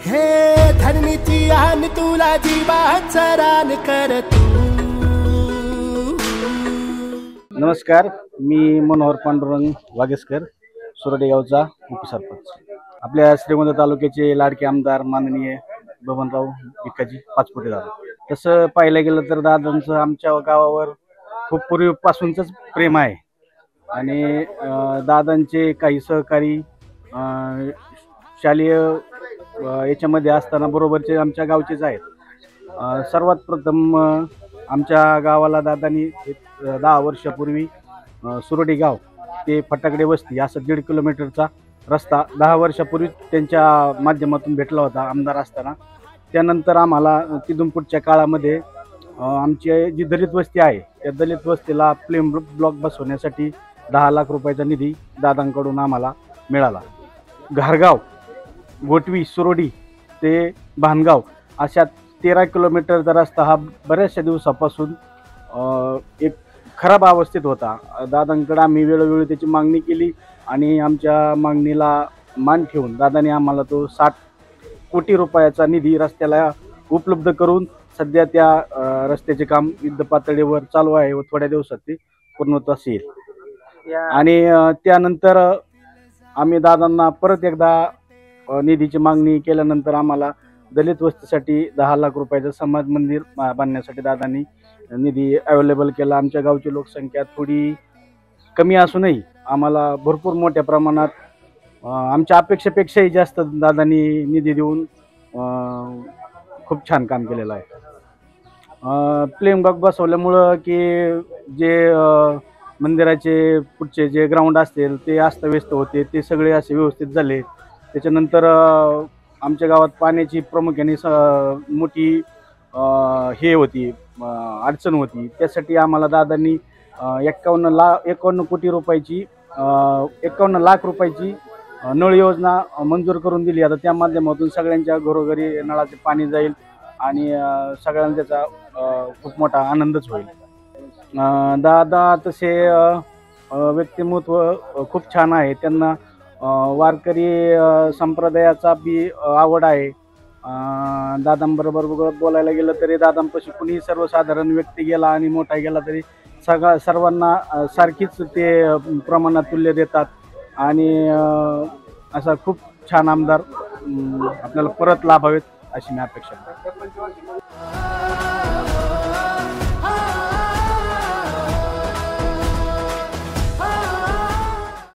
हे धरणीची आन तुला जीवाचं रान कर तू। नमस्कार, मी मनोहर पांडुरंग वागेसकर, सुरडी गावचा उपसरपंच। आपल्या श्रीगोंदा तालुक्याचे लाडके आमदार माननीय बबनराव भिकाजी पाचपुते दादा। तसं पाहायला गेलं तर दादांचं आमच्या गावावर खूप पूर्वीपासूनच प्रेम आहे आणि दादांचे काही सहकारी शालेय याच्यामध्ये असताना बरोबरचे आमच्या गावचेच आहेत। सर्वात प्रथम आमच्या गावाला दादांनी 10 वर्षापूर्वी सुरडी गाव ते फटाकडे वस्ती असं 1.5 किलोमीटरचा रस्ता 10 वर्षापूर्वी त्यांच्या माध्यमातून भेटला होता आमदार असताना। त्यानंतर आम्हाला तिथून पुढच्या काळामध्ये आमची जी दलित वस्ती आहे त्या दलित वस्तीला फ्लेम ब्लॉक बसवण्यासाठी 10 लाख रुपयाचा निधी दादांकडून आम्हाला मिळाला। घारगाव, गोटवी, सुरोडी ते भानगाव अशा 13 किलोमीटरचा रस्ता हा बऱ्याचशा दिवसापासून एक खराब अवस्थेत होता। दादांकडे आम्ही वेळोवेळी त्याची मागणी केली आणि आमच्या मागणीला मान ठेवून दादांनी आम्हाला तो 60 कोटी रुपयाचा निधी रस्त्याला उपलब्ध करून सध्या त्या रस्त्याचे काम युद्ध पातळीवर चालू आहे व थोड्या दिवसात ते पूर्णत्वास येईल। आणि त्यानंतर आम्ही दादांना परत एकदा निधीची मागणी केल्यानंतर आम्हाला दलित वस्तीसाठी 10 लाख रुपयाचं समाज मंदिर बांधण्यासाठी दादांनी निधी अवेलेबल केला। आमच्या गावची लोकसंख्या थोडी कमी असूनही आम्हाला भरपूर मोठ्या प्रमाणात आमच्या अपेक्षेपेक्षाही जास्त दादांनी निधी देऊन खूप छान काम केलेलं आहे। फ्लेम ब्लॉक बसवल्यामुळं की जे मंदिराचे पुढचे जे ग्राउंड असतील ते अस्तव्यस्त होते, ते सगळे असे व्यवस्थित झाले। त्याच्यानंतर आमच्या गावात पाण्याची प्रामुख्याने मोठी हे होती अडचण होती। त्यासाठी आम्हाला दादांनी 51 कोटी रुपयाची 51 लाख रुपयाची नळ योजना मंजूर करून दिली। आता त्या माध्यमातून सगळ्यांच्या घरोघरी नळाचे पाणी जाईल आणि सगळ्यांना त्याचा खूप मोठा आनंदच होईल। दादा तसे व्यक्तिमत्व खूप छान आहे। त्यांना वारकरी संप्रदायाचा बी आवड आहे। दादांबरोबर बोलायला गेलं तरी दादांपाशी कुणी सर्वसाधारण व्यक्ती गेला आणि मोठा गेला तरी सर्वांना सारखीच ते प्रमाणात तुल्य देतात आणि असा खूप छान आमदार आपल्याला परत लाभावेत अशी मी अपेक्षा करतो।